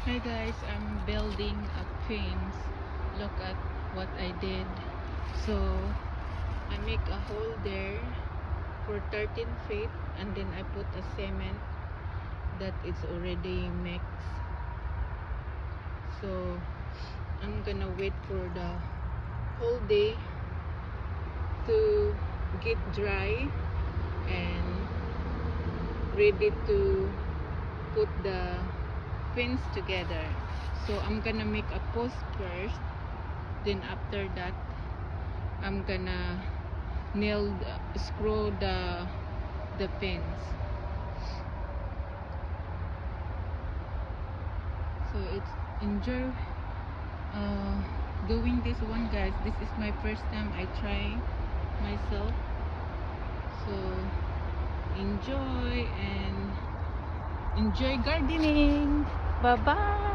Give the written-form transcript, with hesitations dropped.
Hi guys, I'm building a fence. Look at what I did. So I make a hole there for 13 feet and then I put a cement that is already mixed. So I'm gonna wait for the whole day to get dry and ready to put the fence together. So I'm gonna make a post first, then after that I'm gonna screw the pins. So it's enjoy doing this one, guys. This is my first time I try myself. So enjoy and enjoy gardening. Bye bye.